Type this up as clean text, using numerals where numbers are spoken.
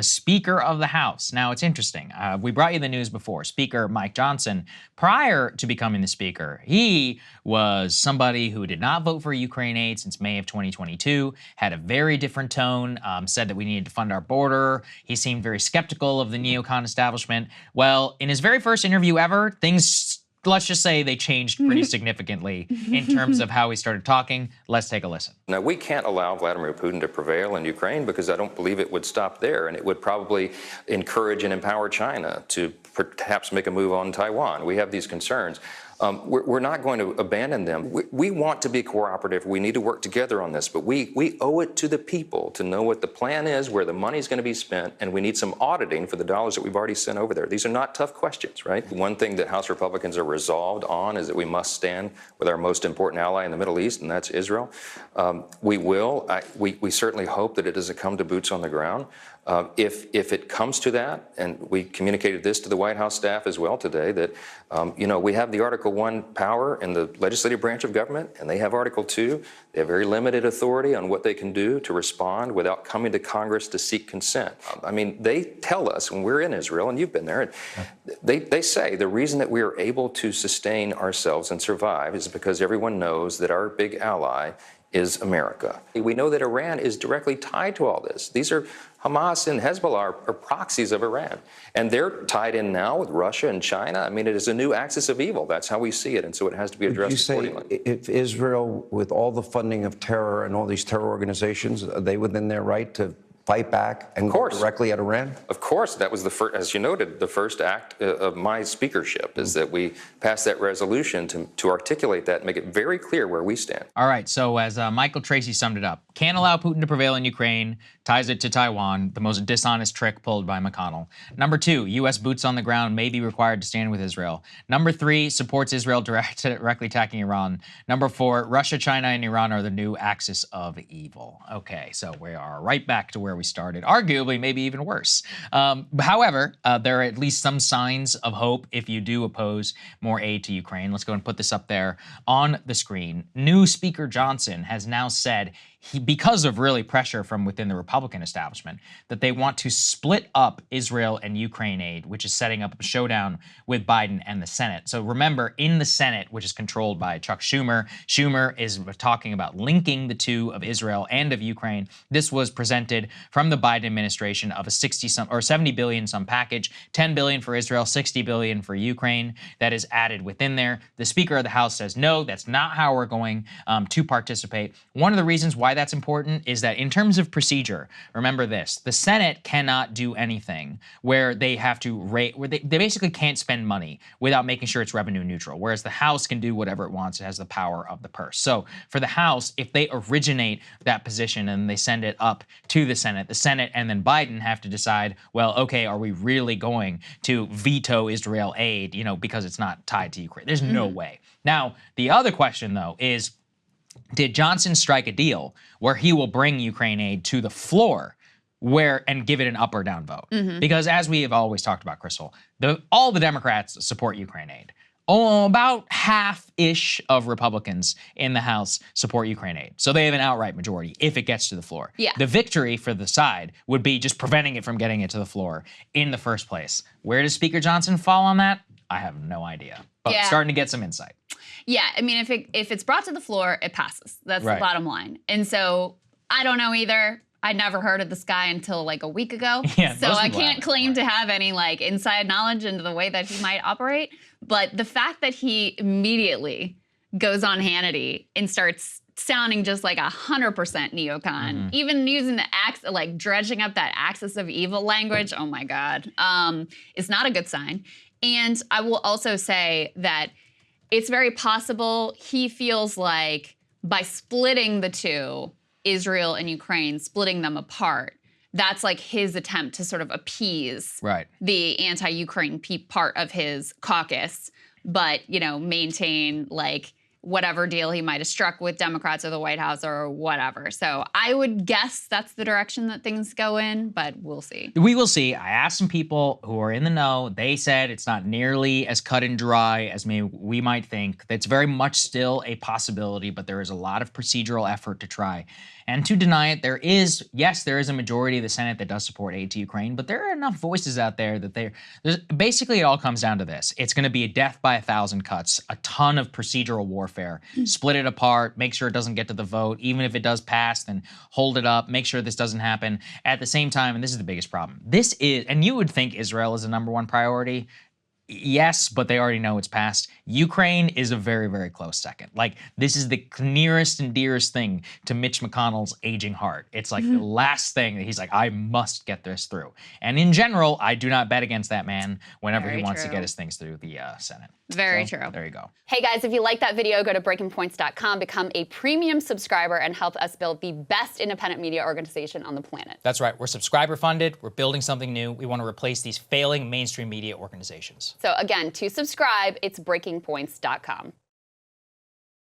the Speaker of the House. Now, it's interesting. We brought you the news before. Speaker Mike Johnson, prior to becoming the Speaker, he was somebody who did not vote for Ukraine aid since May of 2022, had a very different tone, said that we needed to fund our border. He seemed very skeptical of the neocon establishment. Well, in his very first interview ever, things, let's just say, they changed pretty significantly in terms of how he started talking. Let's take a listen. Now, we can't allow Vladimir Putin to prevail in Ukraine because I don't believe it would stop there, and it would probably encourage and empower China to perhaps make a move on Taiwan. We have these concerns. We're not going to abandon them. We want to be cooperative. We need to work together on this, but we owe it to the people to know what the plan is, where the money's going to be spent, and we need some auditing for the dollars that we've already sent over there. These are not tough questions, right? One thing that House Republicans are resolved on is that we must stand with our most important ally in the Middle East, and that's Israel. We will. We certainly hope that it doesn't come to boots on the ground. If it comes to that, and we communicated this to the White House staff as well today, that we have the Article 1 power in the legislative branch of government, and they have Article 2. They have very limited authority on what they can do to respond without coming to Congress to seek consent. I mean, they tell us when we're in Israel, and you've been there, and they say the reason that we are able to sustain ourselves and survive is because everyone knows that our big ally is America. We know that Iran is directly tied to all this. These are Hamas and Hezbollah are proxies of Iran, and they're tied in now with Russia and China. I mean, it is a new axis of evil. That's how we see it, and so it has to be addressed accordingly. Would you say if Israel, with all the funding of terror and all these terror organizations, are they within their right to fight back and go directly at Iran? Of course. That was the first, as you noted, the first act of my speakership is that we passed that resolution to articulate that and make it very clear where we stand. All right. So as Michael Tracy summed it up, can't allow Putin to prevail in Ukraine, ties it to Taiwan, the most dishonest trick pulled by McConnell. Number 2, U.S. boots on the ground may be required to stand with Israel. Number 3, supports Israel directly attacking Iran. Number 4, Russia, China, and Iran are the new axis of evil. Okay, so we are right back to where we started, arguably maybe even worse. However, there are at least some signs of hope if you do oppose more aid to Ukraine. Let's go and put this up there on the screen. New Speaker Johnson has now said because of really pressure from within the Republican establishment, that they want to split up Israel and Ukraine aid, which is setting up a showdown with Biden and the Senate. So remember, in the Senate, which is controlled by Chuck Schumer, Schumer is talking about linking the two of Israel and of Ukraine. This was presented from the Biden administration of a 70 billion some package, 10 billion for Israel, 60 billion for Ukraine. That is added within there. The Speaker of the House says, no, that's not how we're going to participate. One of the reasons why that's important is that in terms of procedure, remember this, the Senate cannot do anything where they have to where they basically can't spend money without making sure it's revenue neutral, whereas the House can do whatever it wants. It has the power of the purse. So for the House, if they originate that position and they send it up to the Senate and then Biden have to decide, well, okay, are we really going to veto Israel aid, because it's not tied to Ukraine? There's no way. Now, the other question, though, is did Johnson strike a deal where he will bring Ukraine aid to the floor and give it an up or down vote? Because as we have always talked about, Krystal, all the Democrats support Ukraine aid. About half-ish of Republicans in the House support Ukraine aid. So they have an outright majority if it gets to the floor. Yeah. The victory for the side would be just preventing it from getting it to the floor in the first place. Where does Speaker Johnson fall on that? I have no idea. But starting to get some insight. Yeah, I mean, if it's brought to the floor, it passes. That's the bottom line. And so I don't know either. I never heard of this guy until like a week ago. Yeah, so I can't claim to have any like inside knowledge into the way that he might operate. But the fact that he immediately goes on Hannity and starts sounding just like 100% neocon, even using the like dredging up that axis of evil language, oh my God, it's not a good sign. And I will also say that it's very possible he feels like by splitting the two, Israel and Ukraine, splitting them apart, that's like his attempt to sort of appease the anti-Ukraine part of his caucus, but, maintain like whatever deal he might have struck with Democrats or the White House or whatever. So I would guess that's the direction that things go in, but we'll see. We will see. I asked some people who are in the know. They said it's not nearly as cut and dry as we might think. It's very much still a possibility, but there is a lot of procedural effort to try And to deny it, there is a majority of the Senate that does support aid to Ukraine, but there are enough voices out there that basically it all comes down to this. It's going to be a death by 1,000 cuts, a ton of procedural warfare, split it apart, make sure it doesn't get to the vote. Even if it does pass, then hold it up, make sure this doesn't happen. At the same time, and this is the biggest problem, and you would think Israel is the #1 priority. Yes, but they already know it's passed. Ukraine is a very, very close second. Like, this is the nearest and dearest thing to Mitch McConnell's aging heart. It's like the last thing that he's like, I must get this through. And in general, I do not bet against that man whenever he wants to get his things through the Senate. Very true. There you go. Hey guys, if you like that video, go to breakingpoints.com, become a premium subscriber, and help us build the best independent media organization on the planet. That's right. We're subscriber funded. We're building something new. We want to replace these failing mainstream media organizations. So again, to subscribe, it's breakingpoints.com.